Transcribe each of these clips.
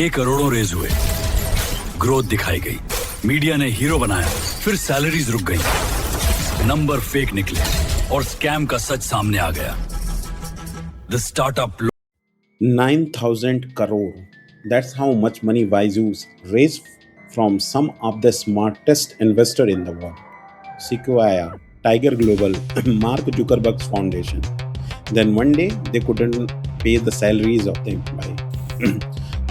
ये करोड़ों रेज हुए, ग्रोथ दिखाई गई, मीडिया ने हीरो बनाया, फिर सैलरीज रुक गई, नंबर फेक निकले और स्कैम का सच सामने आ गया। The startup 9,000 crore. That's how much money Byjus raised from some of the smartest investor in the world. Sequoia, Tiger Global, Mark Zuckerberg's foundation. Then one day they couldn't pay the salaries of the employee.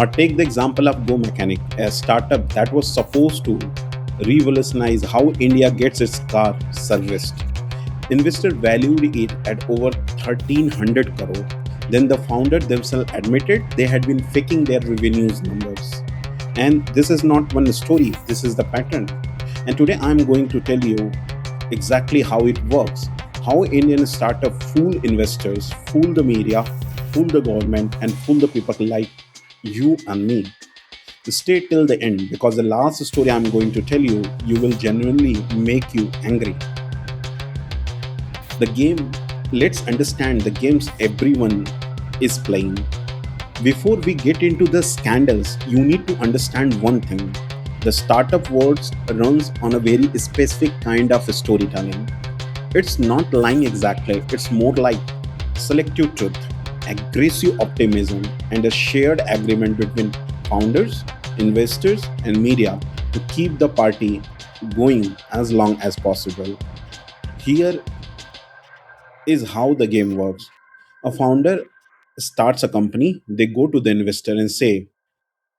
Or take the example of GoMechanic, a startup that was supposed to revolutionize how India gets its car serviced. Investor valued it at over 1,300 crore. Then the founder themselves admitted they had been faking their revenues numbers. And this is not one story, this is the pattern. And today I'm going to tell you exactly how it works. How Indian startup fool investors, fool the media, fool the government, and fool the people like you and me. Stay till the end because the last story I'm going to tell you, you will genuinely make you angry. The game, let's understand the games everyone is playing. Before we get into the scandals, you need to understand one thing. The startup world runs on a very specific kind of storytelling. It's not lying exactly, it's more like selective truth, aggressive optimism, and a shared agreement between founders, investors, and media to keep the party going as long as possible. Here is how the game works. A founder starts a company, they go to the investor and say,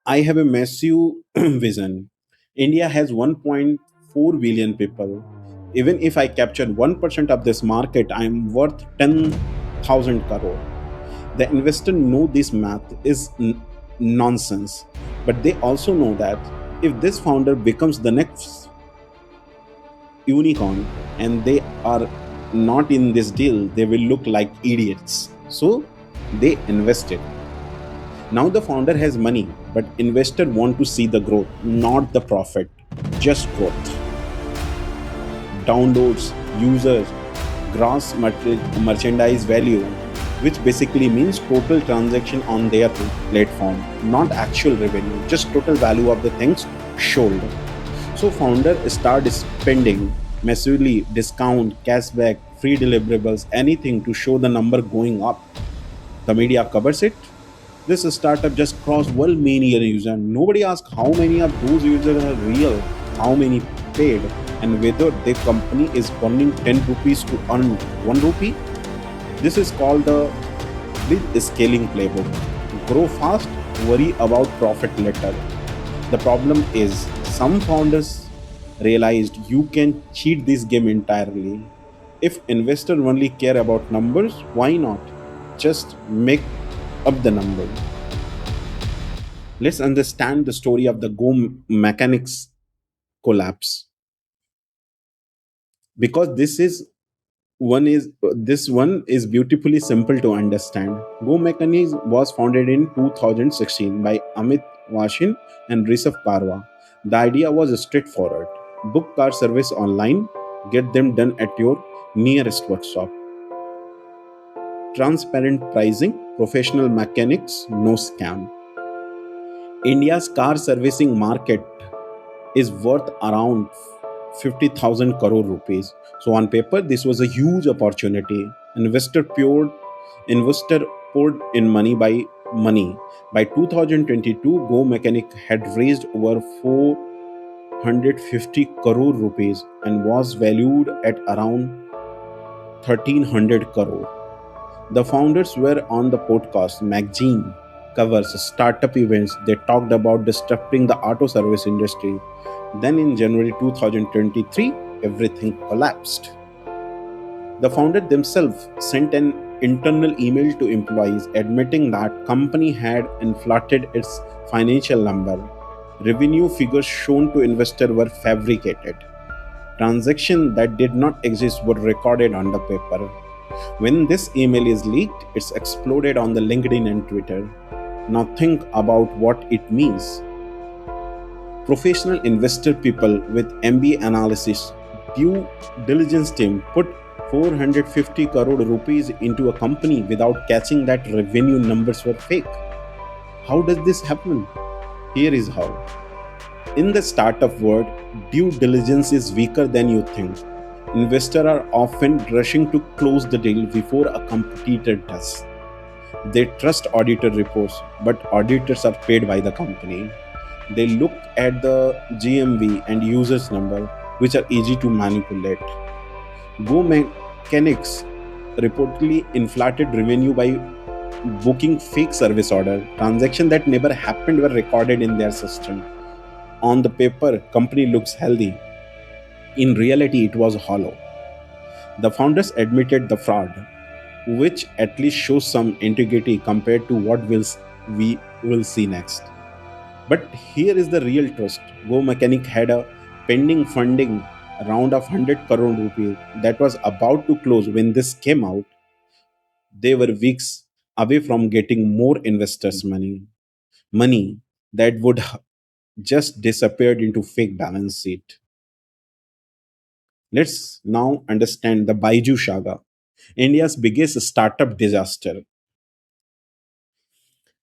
I have a massive vision. India has 1.4 billion people. Even if I capture 1% of this market, I am worth 10,000 crore. The investor know this math is nonsense, but they also know that if this founder becomes the next unicorn and they are not in this deal, they will look like idiots. So they invested. Now the founder has money, but investor want to see the growth, not the profit, just growth. Downloads, users, gross merchandise value, which basically means total transaction on their platform, not actual revenue, just total value of the things sold. So founder start spending massively, discount, cashback, free deliverables, anything to show the number going up. The media covers it. This startup just crossed 1 million users. Nobody asks how many of those users are real, how many paid, and whether the company is burning 10 rupees to earn 1 rupee. This is called the big scaling playbook. Grow fast, worry about profit later. The problem is some founders realized you can cheat this game entirely. If investors only care about numbers, why not just make up the number? Let's understand the story of the Go Mechanics collapse because this one is beautifully simple to understand. Go Mechanics was founded in 2016 by Amit Washin and Rishabh Parwa. The idea was straightforward: book car service online, get them done at your nearest workshop. Transparent pricing, professional mechanics, no scam. India's car servicing market is worth around 50,000 crore rupees. So on paper, this was a huge opportunity. Investor poured in money by money. By 2022, Go Mechanic had raised over 450 crore rupees and was valued at around 1,300 crore. The founders were on the podcast, magazine covers, startup events. They talked about disrupting the auto service industry. Then in January 2023, everything collapsed. The founder themselves sent an internal email to employees admitting that company had inflated its financial number. Revenue figures shown to investors were fabricated. Transactions that did not exist were recorded on the paper. When this email is leaked, it's exploded on the LinkedIn and Twitter. Now think about what it means. Professional investor people with MBA analysis, due diligence team put 450 crore rupees into a company without catching that revenue numbers were fake. How does this happen? Here is how. In the startup world, due diligence is weaker than you think. Investors are often rushing to close the deal before a competitor does. They trust auditor reports, but auditors are paid by the company. They look at the GMV and users number, which are easy to manipulate. GoMechanics reportedly inflated revenue by booking fake service order. Transactions that never happened were recorded in their system. On the paper, company looks healthy. In reality, it was hollow. The founders admitted the fraud, which at least shows some integrity compared to what we will see next. But here is the real twist. Go Mechanic had a pending funding round of 100 crore rupees that was about to close when this came out. They were weeks away from getting more investors' money that would just disappeared into fake balance sheet. Let's now understand the Byju saga, India's biggest startup disaster.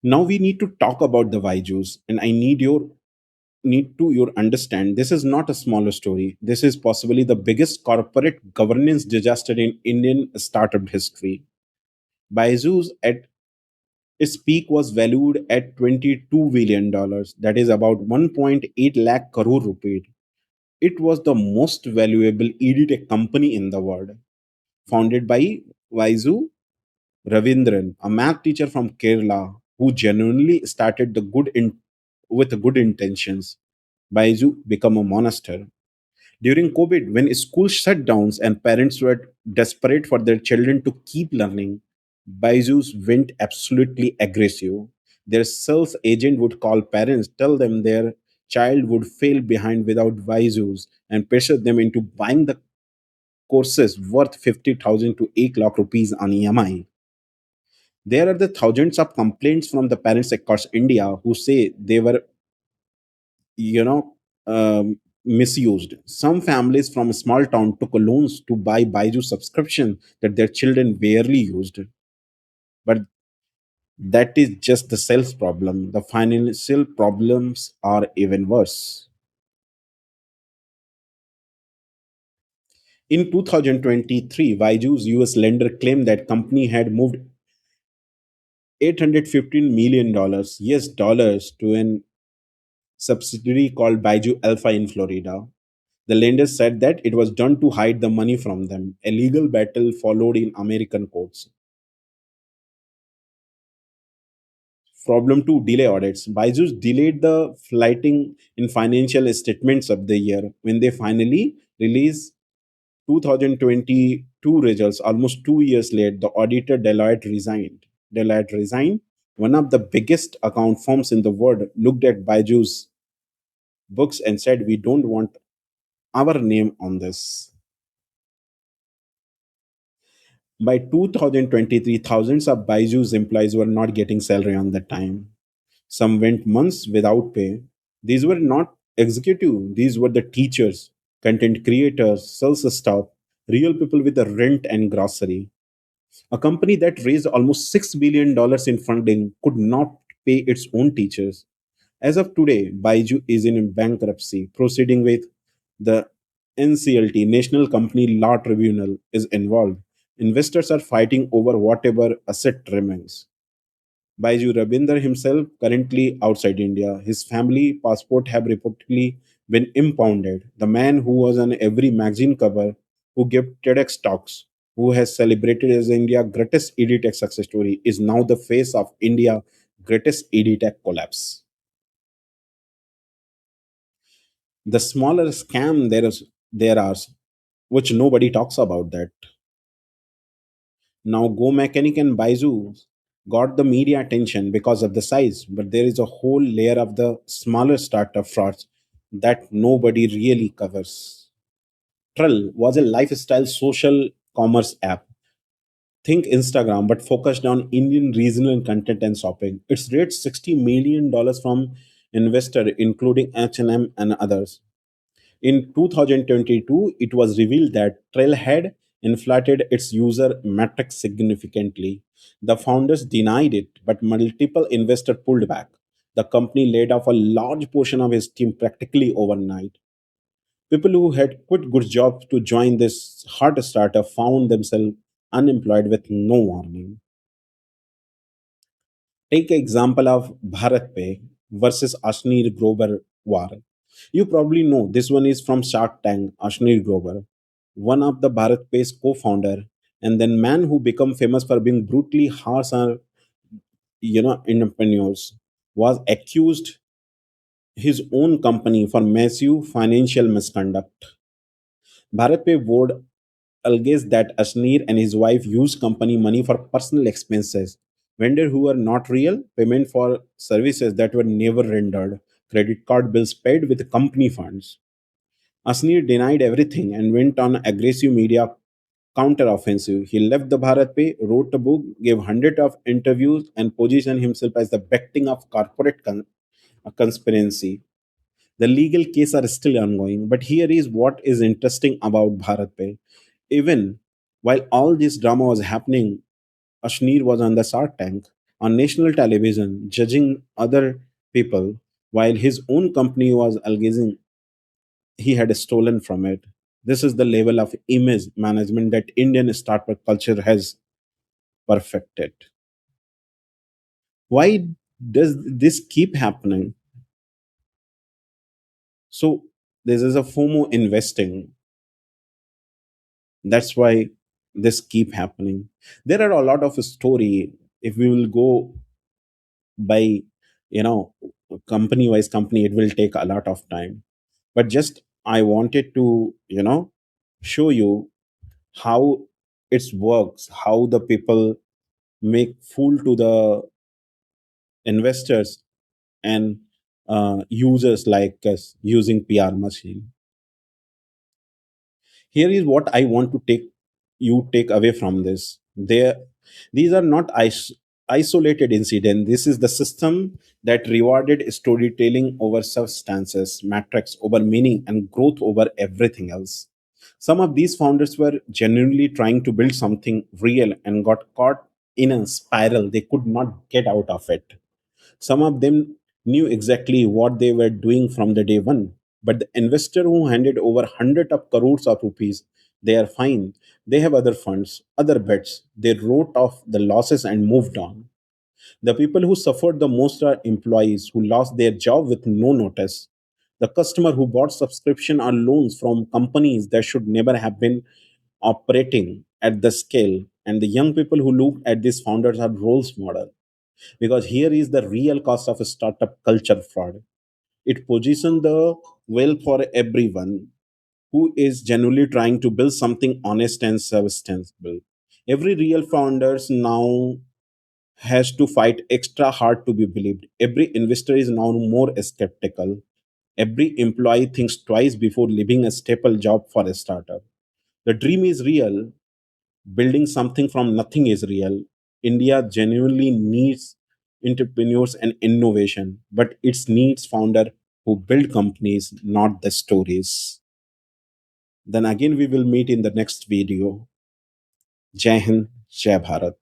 Now we need to talk about the Byjus, and I need to your understand this is not a smaller story. This is possibly the biggest corporate governance disaster in Indian startup history. Byju's at its peak was valued at $22 billion, that is about 1.8 lakh crore rupees. It was the most valuable edtech company in the world, founded by Byju Ravindran, a math teacher from Kerala who genuinely started with good intentions. Byju became a monster. During COVID, when schools shut down and parents were desperate for their children to keep learning, Byju's went absolutely aggressive. Their sales agent would call parents, tell them their child would fail behind without Byju's, and pressure them into buying the courses worth 50,000 to 8 lakh rupees on EMI. There are the thousands of complaints from the parents across India who say they were, you know, misused. Some families from a small town took loans to buy Baiju subscription that their children barely used. But that is just the sales problem. The financial problems are even worse. In 2023, Baiju's US lender claimed that company had moved $815 million US dollars to an subsidiary called Byju Alpha in Florida. The lenders said that it was done to hide the money from them. A legal battle followed in American courts. Problem 2, delay audits. Byju's delayed the flighting in financial statements of the year. When they finally released 2022 results, almost 2 years late, the auditor Deloitte resigned. Deloitte resigned. One of the biggest account firms in the world looked at Byju's books and said, "We don't want our name on this." By 2023, thousands of Byju's employees were not getting salary on the time. Some went months without pay. These were not executive, these were the teachers, content creators, sales staff, real people with the rent and grocery. A company that raised almost $6 billion in funding could not pay its own teachers. As of today, Byju is in bankruptcy. Proceeding with the NCLT, National Company Law Tribunal, is involved. Investors are fighting over whatever asset remains. Byju Rabinder himself currently outside India. His family passport have reportedly been impounded. The man who was on every magazine cover, who gave TEDx talks, who has celebrated as India's greatest edtech success story, is now the face of India's greatest edtech collapse. The smaller scam there are, which nobody talks about that. Now Go Mechanic and Byju got the media attention because of the size, but there is a whole layer of the smaller startup frauds that nobody really covers. Trull was a lifestyle social commerce app. Think Instagram, but focused on Indian regional content and shopping. It's raised $60 million from investor, including H&M and others. In 2022, it was revealed that Trail had inflated its user metrics significantly. The founders denied it, but multiple investors pulled back. The company laid off a large portion of his team practically overnight. People who had quit good jobs to join this hot startup found themselves unemployed with no warning. Take example of BharatPe versus Ashnir Grover war. You probably know this one is from Shark Tank, Ashnir Grover, one of the BharatPe's co-founder, and then man who become famous for being brutally harsh on entrepreneurs, was accused his own company for massive financial misconduct. BharatPe board alleges that Asneer and his wife used company money for personal expenses, vendors who were not real, payment for services that were never rendered, credit card bills paid with company funds. Asneer denied everything and went on aggressive media counteroffensive. He left the BharatPe, wrote a book, gave hundreds of interviews, and positioned himself as the victim of corporate conspiracy. The legal case are still ongoing, but here is what is interesting about BharatPe. Even while all this drama was happening, Ashneer was on the Shark Tank on national television judging other people while his own company was alleging he had stolen from it. This is the level of image management that Indian startup culture has perfected. Why does this keep happening? So this is a FOMO investing. That's why this keep happening. There are a lot of story. If we will go by you know company wise company, it will take a lot of time, but just I wanted to show you how it works, how the people make fool to the investors and users like us using PR machine. Here is what I want to take away from this. These are not isolated incident. This is the system that rewarded storytelling over substances, metrics over meaning, and growth over everything else. Some of these founders were genuinely trying to build something real and got caught in a spiral they could not get out of it. Some of them knew exactly what they were doing from the day one. But the investor who handed over hundred of crores of rupees, they are fine. They have other funds, other bets. They wrote off the losses and moved on. The people who suffered the most are employees who lost their job with no notice. The customer who bought subscription or loans from companies that should never have been operating at the scale. And the young people who look at these founders are roles model, because here is the real cost of a startup culture fraud. It positions the well for everyone who is genuinely trying to build something honest and sustainable. Every real founders now has to fight extra hard to be believed. Every investor is now more skeptical. Every employee thinks twice before leaving a staple job for a startup. The dream is real, building something from nothing is real. India genuinely needs entrepreneurs and innovation, but it needs founder who build companies, not the stories. Then again, we will meet in the next video. Jai Hind, Jai Bharat.